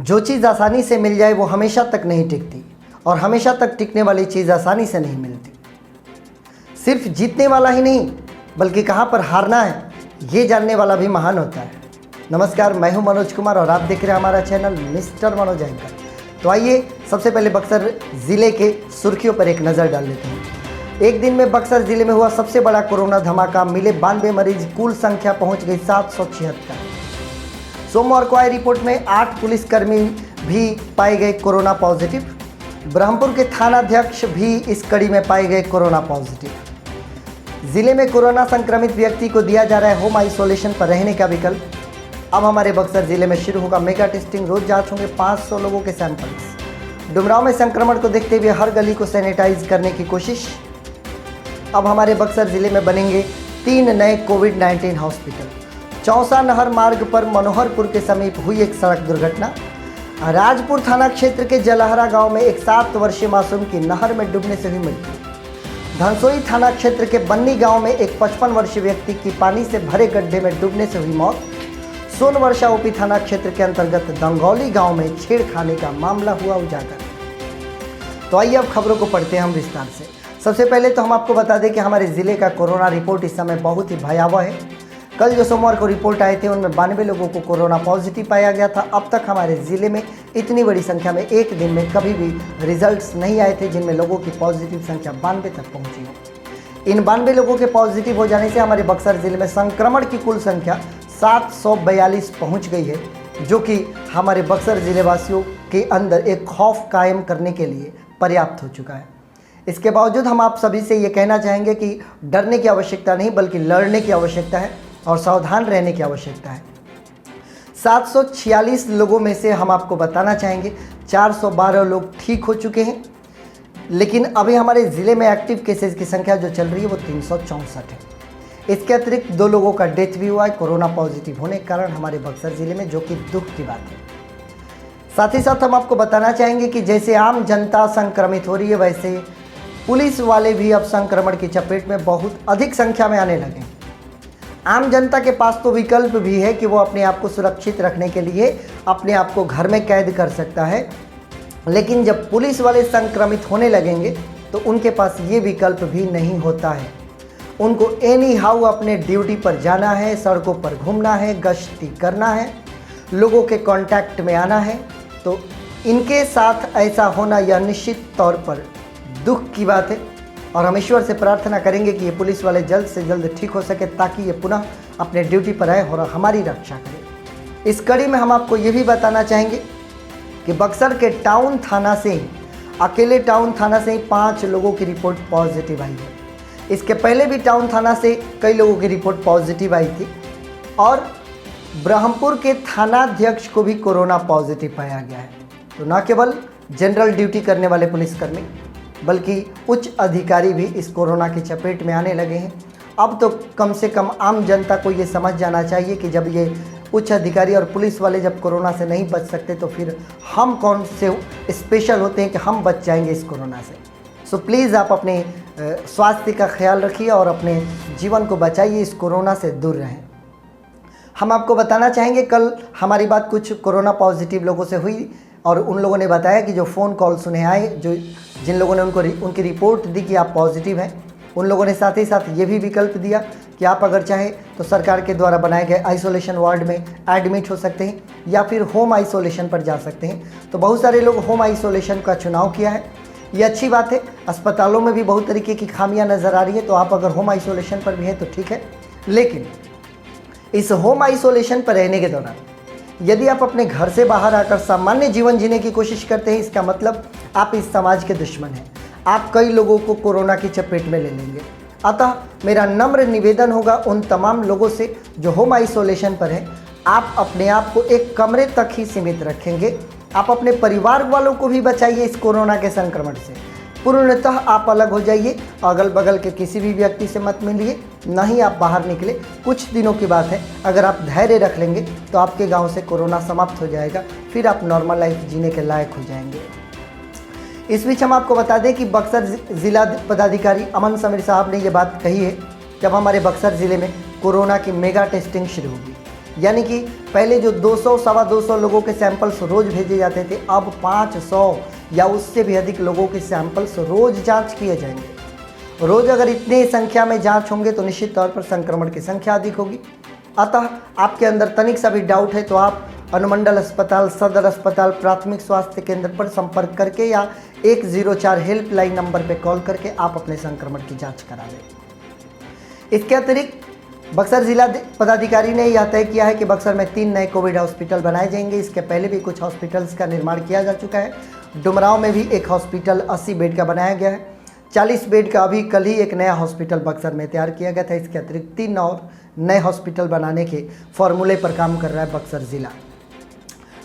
जो चीज़ आसानी से मिल जाए वो हमेशा तक नहीं टिकती, और हमेशा तक टिकने वाली चीज़ आसानी से नहीं मिलती। सिर्फ जीतने वाला ही नहीं बल्कि कहाँ पर हारना है ये जानने वाला भी महान होता है। नमस्कार, मैं हूं मनोज कुमार और आप देख रहे हैं हमारा चैनल मिस्टर मनोज एंकर। तो आइए सबसे पहले बक्सर ज़िले के सुर्खियों पर एक नज़र डाल लेते हैं। एक दिन में बक्सर ज़िले में हुआ सबसे बड़ा कोरोना धमाका, मिले 92 मरीज, कुल संख्या पहुंच गई 776। सोमवार को आई रिपोर्ट में 8 पुलिसकर्मी भी पाए गए कोरोना पॉजिटिव। ब्रह्मपुर के थानाध्यक्ष भी इस कड़ी में पाए गए कोरोना पॉजिटिव। जिले में कोरोना संक्रमित व्यक्ति को दिया जा रहा है होम आइसोलेशन पर रहने का विकल्प। अब हमारे बक्सर जिले में शुरू होगा मेगा टेस्टिंग, रोज जांच होंगे 500 लोगों के सैंपल्स। डुमरांव में संक्रमण को देखते हुए हर गली को सैनिटाइज करने की कोशिश। अब हमारे बक्सर जिले में बनेंगे 3 नए कोविड-19 हॉस्पिटल। चौसा नहर मार्ग पर मनोहरपुर के समीप हुई एक सड़क दुर्घटना। राजपुर थाना क्षेत्र के जलहरा गांव में एक 7 वर्षीय मासूम की नहर में डूबने से हुई मृत्यु। धनसोई थाना क्षेत्र के बन्नी गांव में एक 55 वर्षीय व्यक्ति की पानी से भरे गड्ढे में डूबने से हुई मौत। सोनवर्षा ओपी थाना क्षेत्र के अंतर्गत दंगौली गांव में छेड़खानी का मामला हुआ उजागर। तो आइए अब खबरों को पढ़ते हैं हम विस्तार से। सबसे पहले तो हम आपको बता दें कि हमारे ज़िले का कोरोना रिपोर्ट इस समय बहुत ही भयावह है। कल जो सोमवार को रिपोर्ट आए थे उनमें 92 लोगों को कोरोना पॉजिटिव पाया गया था। अब तक हमारे ज़िले में इतनी बड़ी संख्या में एक दिन में कभी भी रिजल्ट्स नहीं आए थे जिनमें लोगों की पॉजिटिव संख्या 92 तक पहुंची हो। इन 92 लोगों के पॉजिटिव हो जाने से हमारे बक्सर ज़िले में संक्रमण की कुल संख्या 742 पहुंच गई है, जो कि हमारे बक्सर ज़िले वासियों के अंदर एक खौफ कायम करने के लिए पर्याप्त हो चुका है। इसके बावजूद हम आप सभी से ये कहना चाहेंगे कि डरने की आवश्यकता नहीं बल्कि लड़ने की आवश्यकता है और सावधान रहने की आवश्यकता है। 746 लोगों में से हम आपको बताना चाहेंगे 412 लोग ठीक हो चुके हैं, लेकिन अभी हमारे ज़िले में एक्टिव केसेस की संख्या जो चल रही है वो 364 है। इसके अतिरिक्त 2 लोगों का डेथ भी हुआ है कोरोना पॉजिटिव होने के कारण हमारे बक्सर ज़िले में, जो कि दुख की बात है। साथ ही साथ हम आपको बताना चाहेंगे कि जैसे आम जनता संक्रमित हो रही है, वैसे पुलिस वाले भी अब संक्रमण की चपेट में बहुत अधिक संख्या में आने लगे। आम जनता के पास तो विकल्प भी है कि वो अपने आप को सुरक्षित रखने के लिए अपने आप को घर में कैद कर सकता है, लेकिन जब पुलिस वाले संक्रमित होने लगेंगे तो उनके पास ये विकल्प भी नहीं होता है। उनको एनी हाउ अपने ड्यूटी पर जाना है, सड़कों पर घूमना है, गश्ती करना है, लोगों के कांटेक्ट में आना है। तो इनके साथ ऐसा होना यह निश्चित तौर पर दुख की बात है और हम ईश्वर से प्रार्थना करेंगे कि ये पुलिस वाले जल्द से जल्द ठीक हो सके ताकि ये पुनः अपने ड्यूटी पर आए और हमारी रक्षा करें। इस कड़ी में हम आपको ये भी बताना चाहेंगे कि बक्सर के टाउन थाना से ही, अकेले टाउन थाना से ही 5 लोगों की रिपोर्ट पॉजिटिव आई है। इसके पहले भी टाउन थाना से कई लोगों की रिपोर्ट पॉजिटिव आई थी और ब्रह्मपुर के थानाध्यक्ष को भी कोरोना पॉजिटिव पाया गया है। तो न केवल जनरल ड्यूटी करने वाले पुलिसकर्मी बल्कि उच्च अधिकारी भी इस कोरोना की चपेट में आने लगे हैं। अब तो कम से कम आम जनता को ये समझ जाना चाहिए कि जब ये उच्च अधिकारी और पुलिस वाले जब कोरोना से नहीं बच सकते तो फिर हम कौन से स्पेशल होते हैं कि हम बच जाएंगे इस कोरोना से। सो प्लीज़ आप अपने स्वास्थ्य का ख्याल रखिए और अपने जीवन को बचाइए, इस कोरोना से दूर रहें। हम आपको बताना चाहेंगे कल हमारी बात कुछ कोरोना पॉजिटिव लोगों से हुई और उन लोगों ने बताया कि जो फ़ोन कॉल्स उन्हें आए, जिन लोगों ने उनकी रिपोर्ट दी कि आप पॉजिटिव हैं, उन लोगों ने साथ ही साथ ये भी विकल्प दिया कि आप अगर चाहें तो सरकार के द्वारा बनाए गए आइसोलेशन वार्ड में एडमिट हो सकते हैं या फिर होम आइसोलेशन पर जा सकते हैं। तो बहुत सारे लोग होम आइसोलेशन का चुनाव किया है, ये अच्छी बात है। अस्पतालों में भी बहुत तरीके की खामियां नज़र आ रही है, तो आप अगर होम आइसोलेशन पर भी हैं तो ठीक है। लेकिन इस होम आइसोलेशन पर रहने के दौरान यदि आप अपने घर से बाहर आकर सामान्य जीवन जीने की कोशिश करते हैं, इसका मतलब आप इस समाज के दुश्मन हैं। आप कई लोगों को कोरोना की चपेट में ले लेंगे। अतः मेरा नम्र निवेदन होगा उन तमाम लोगों से जो होम आइसोलेशन पर हैं, आप अपने आप को एक कमरे तक ही सीमित रखेंगे। आप अपने परिवार वालों को भी बचाइए इस कोरोना के संक्रमण से। पूर्णतः आप अलग हो जाइए, अगल बगल के किसी भी व्यक्ति से मत मिलिए, ना ही आप बाहर निकले। कुछ दिनों की बात है, अगर आप धैर्य रख लेंगे तो आपके गांव से कोरोना समाप्त हो जाएगा, फिर आप नॉर्मल लाइफ जीने के लायक हो जाएंगे। इस बीच हम आपको बता दें कि बक्सर जिला पदाधिकारी अमन समीर साहब ने ये बात कही है जब हमारे बक्सर ज़िले में कोरोना की मेगा टेस्टिंग शुरू होगी। यानी कि पहले जो 200 सवा 200 लोगों के सैंपल्स रोज़ भेजे जाते थे, अब 500 या उससे भी अधिक लोगों के सैंपल्स रोज़ जांच किए जाएंगे। रोज़ अगर इतनी संख्या में जांच होंगे तो निश्चित तौर पर संक्रमण की संख्या अधिक होगी। अतः आपके अंदर तनिक सा भी डाउट है तो आप अनुमंडल अस्पताल, सदर अस्पताल, प्राथमिक स्वास्थ्य केंद्र पर संपर्क करके या 104 हेल्पलाइन नंबर पर कॉल करके आप अपने संक्रमण की जाँच करा लें। इसके अतिरिक्त बक्सर जिला पदाधिकारी ने यह तय किया है कि बक्सर में 3 नए कोविड हॉस्पिटल बनाए जाएंगे। इसके पहले भी कुछ हॉस्पिटल्स का निर्माण किया जा चुका है। डुमरांव में भी एक हॉस्पिटल 80 बेड का बनाया गया है। 40 बेड का अभी कल ही एक नया हॉस्पिटल बक्सर में तैयार किया गया था। इसके अतिरिक्त 3 और नए हॉस्पिटल बनाने के फॉर्मूले पर काम कर रहा है बक्सर जिला।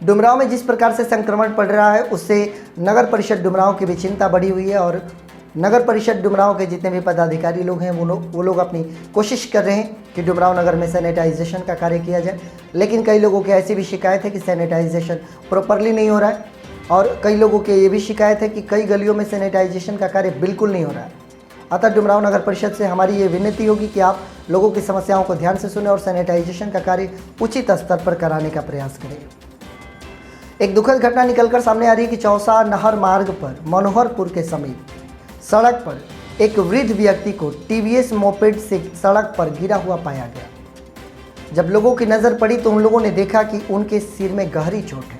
डुमरांव में जिस प्रकार से संक्रमण बढ़ रहा है उससे नगर परिषद डुमरांव की भी चिंता बढ़ी हुई है और नगर परिषद डुमरांव के जितने भी पदाधिकारी लोग हैं वो लोग अपनी कोशिश कर रहे हैं कि डुमरांव नगर में सैनिटाइजेशन का कार्य किया जाए। लेकिन कई लोगों की ऐसी भी शिकायत है कि सैनिटाइजेशन प्रॉपरली नहीं हो रहा है और कई लोगों की ये भी शिकायत है कि कई गलियों में सैनिटाइजेशन का कार्य बिल्कुल नहीं हो रहा है। अतः डुमरांव नगर परिषद से हमारी ये विनती होगी कि आप लोगों की समस्याओं को ध्यान से सुने और सैनिटाइजेशन का कार्य उचित स्तर पर कराने का प्रयास करें। एक दुखद घटना निकलकर सामने आ रही है कि चौसा नहर मार्ग पर मनोहरपुर के समीप सड़क पर एक वृद्ध व्यक्ति को टीवीएस मोपेड से सड़क पर गिरा हुआ पाया गया। जब लोगों की नज़र पड़ी तो उन लोगों ने देखा कि उनके सिर में गहरी चोट है,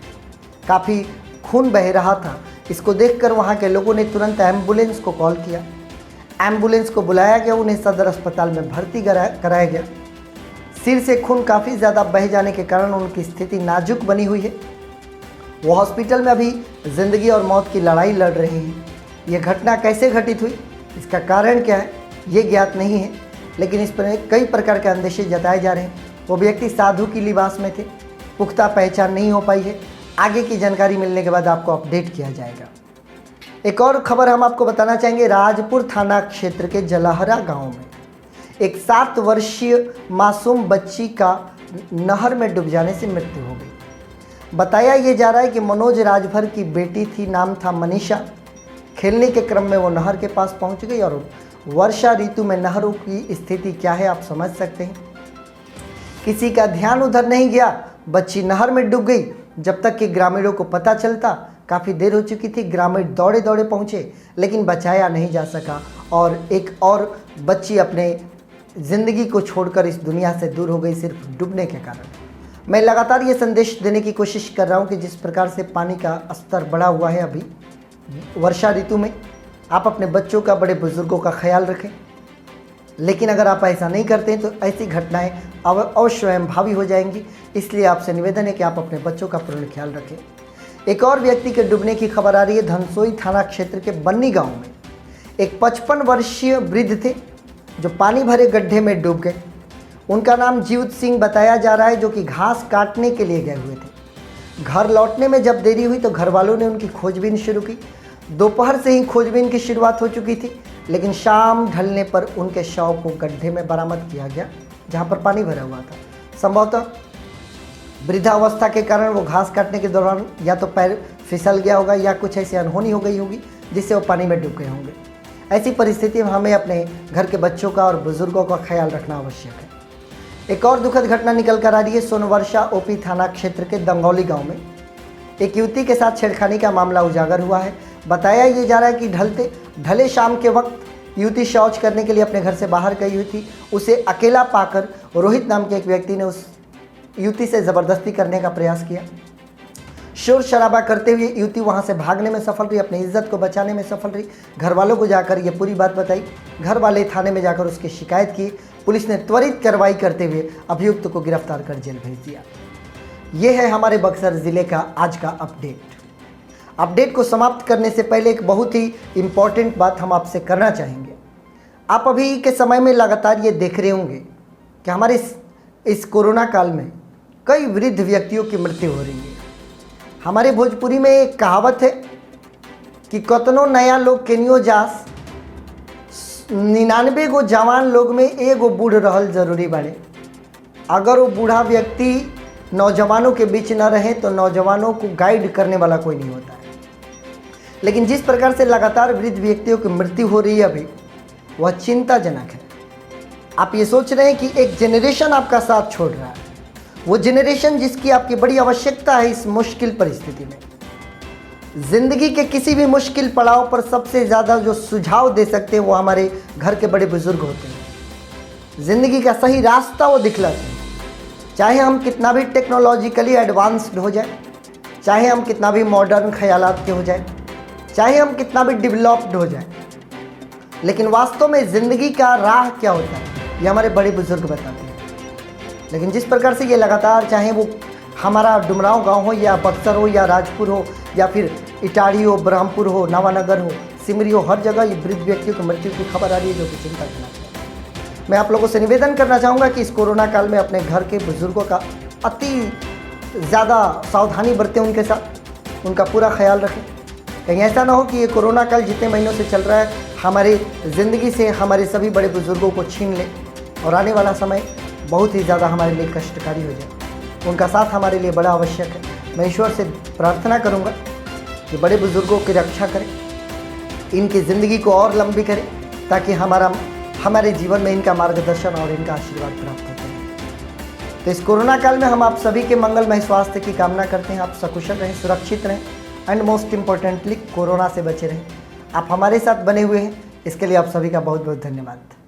काफ़ी खून बह रहा था। इसको देखकर वहां के लोगों ने तुरंत एम्बुलेंस को कॉल किया। एम्बुलेंस को बुलाया गया, उन्हें सदर अस्पताल में भर्ती कराया गया। सिर से खून काफ़ी ज़्यादा बह जाने के कारण उनकी स्थिति नाजुक बनी हुई है। वो हॉस्पिटल में अभी ज़िंदगी और मौत की लड़ाई लड़ रहे हैं। ये घटना कैसे घटित हुई, इसका कारण क्या है, ये ज्ञात नहीं है, लेकिन इस पर कई प्रकार के अंदेशे जताए जा रहे हैं। वो व्यक्ति साधु की लिबास में थे, पुख्ता पहचान नहीं हो पाई है। आगे की जानकारी मिलने के बाद आपको अपडेट किया जाएगा। एक और खबर हम आपको बताना चाहेंगे। राजपुर थाना क्षेत्र के जलाहरा गांव में एक 7 वर्षीय मासूम बच्ची का नहर में डूब जाने से मृत्यु हो गई। बताया ये जा रहा है कि मनोज राजभर की बेटी थी, नाम था मनीषा। खेलने के क्रम में वो नहर के पास पहुंच गई और वर्षा ऋतु में नहरों की स्थिति क्या है आप समझ सकते हैं। किसी का ध्यान उधर नहीं गया, बच्ची नहर में डूब गई। जब तक कि ग्रामीणों को पता चलता काफ़ी देर हो चुकी थी। ग्रामीण दौड़े दौड़े पहुंचे लेकिन बचाया नहीं जा सका और एक और बच्ची अपने ज़िंदगी को छोड़कर इस दुनिया से दूर हो गई सिर्फ डूबने के कारण। मैं लगातार ये संदेश देने की कोशिश कर रहा हूँ कि जिस प्रकार से पानी का स्तर बढ़ा हुआ है अभी वर्षा ऋतु में, आप अपने बच्चों का, बड़े बुजुर्गों का ख्याल रखें। लेकिन अगर आप ऐसा नहीं करते हैं तो ऐसी घटनाएं अवश्यंभावी हो जाएंगी। इसलिए आपसे निवेदन है कि आप अपने बच्चों का पूर्ण ख्याल रखें। एक और व्यक्ति के डूबने की खबर आ रही है। धनसोई थाना क्षेत्र के बन्नी गांव में एक 55 वर्षीय वृद्ध थे जो पानी भरे गड्ढे में डूब गए। उनका नाम जीवत सिंह बताया जा रहा है, जो कि घास काटने के लिए गए हुए थे। घर लौटने में जब देरी हुई तो घर वालों ने उनकी खोजबीन शुरू की। दोपहर से ही खोजबीन की शुरुआत हो चुकी थी, लेकिन शाम ढलने पर उनके शव को गड्ढे में बरामद किया गया जहां पर पानी भरा हुआ था। संभवतः वृद्धावस्था के कारण वो घास काटने के दौरान या तो पैर फिसल गया होगा या कुछ ऐसी अनहोनी हो गई होगी जिससे वो पानी में डूब गए होंगे। ऐसी परिस्थिति में हमें अपने घर के बच्चों का और बुजुर्गों का ख्याल रखना आवश्यक है। एक और दुखद घटना निकल कर आ रही है। सोनवर्षा ओपी थाना क्षेत्र के दंगौली गांव में एक युवती के साथ छेड़खानी का मामला उजागर हुआ है। बताया ये जा रहा है कि ढले शाम के वक्त युवती शौच करने के लिए अपने घर से बाहर गई हुई थी। उसे अकेला पाकर रोहित नाम के एक व्यक्ति ने उस युवती से ज़बरदस्ती करने का प्रयास किया। शोर शराबा करते हुए युवती वहां से भागने में सफल रही, अपनी इज्जत को बचाने में सफल रही। घर वालों को जाकर ये पूरी बात बताई। घर वाले थाने में जाकर उसकी शिकायत की। पुलिस ने त्वरित कार्रवाई करते हुए अभियुक्त को गिरफ्तार कर जेल भेज दिया। ये है हमारे बक्सर ज़िले का आज का अपडेट को समाप्त करने से पहले एक बहुत ही इम्पॉर्टेंट बात हम आपसे करना चाहेंगे। आप अभी के समय में लगातार ये देख रहे होंगे कि हमारे इस कोरोना काल में कई वृद्ध व्यक्तियों की मृत्यु हो रही है। हमारे भोजपुरी में एक कहावत है कि कतनो नया लोग केनियो जास, 99 गो जवान लोग में एगो बूढ़ रहल जरूरी बाड़े। अगर वो बूढ़ा व्यक्ति नौजवानों के बीच न रहे तो नौजवानों को गाइड करने वाला कोई नहीं होता है। लेकिन जिस प्रकार से लगातार वृद्ध व्यक्तियों की मृत्यु हो रही है अभी, वह चिंताजनक है। आप ये सोच रहे हैं कि एक जनरेशन आपका साथ छोड़ रहा है, वो जनरेशन जिसकी आपकी बड़ी आवश्यकता है इस मुश्किल परिस्थिति में। ज़िंदगी के किसी भी मुश्किल पड़ाव पर सबसे ज़्यादा जो सुझाव दे सकते हैं वो हमारे घर के बड़े बुजुर्ग होते हैं। ज़िंदगी का सही रास्ता वो दिखलाते हैं। चाहे हम कितना भी टेक्नोलॉजिकली एडवांस्ड हो जाए, चाहे हम कितना भी मॉडर्न ख्यालात के हो जाए, चाहे हम कितना भी डेवलप्ड हो जाए, लेकिन वास्तव में ज़िंदगी का राह क्या होता है ये हमारे बड़े बुजुर्ग बताते हैं। लेकिन जिस प्रकार से ये लगातार, चाहे वो हमारा डुमरांव गांव हो या बक्सर हो या राजपुर हो या फिर इटाड़ी हो, ब्रह्मपुर हो, नवानगर हो, सिमरी हो, हर जगह ये वृद्ध व्यक्तियों की मृत्यु की खबर आ रही है, जो कि चिंताजनक है। मैं आप लोगों से निवेदन करना चाहूँगा कि इस कोरोना काल में अपने घर के बुजुर्गों का अति ज़्यादा सावधानी बरतें, उनके साथ उनका पूरा ख्याल रखें। कहीं ऐसा ना हो कि ये कोरोना काल जितने महीनों से चल रहा है हमारी ज़िंदगी से हमारे सभी बड़े बुजुर्गों को छीन ले और आने वाला समय बहुत ही ज़्यादा हमारे लिए कष्टकारी हो जाए। उनका साथ हमारे लिए बड़ा आवश्यक है। मैं ईश्वर से प्रार्थना करूँगा कि बड़े बुजुर्गों की रक्षा करें, इनकी ज़िंदगी को और लंबी करें, ताकि हमारे जीवन में इनका मार्गदर्शन और इनका आशीर्वाद प्राप्त होता है। तो इस कोरोना काल में हम आप सभी के मंगलमय स्वास्थ्य की कामना करते हैं। आप सकुशल रहें, सुरक्षित रहें एंड मोस्ट इम्पोर्टेंटली कोरोना से बचे रहें। आप हमारे साथ बने हुए हैं, इसके लिए आप सभी का बहुत बहुत धन्यवाद।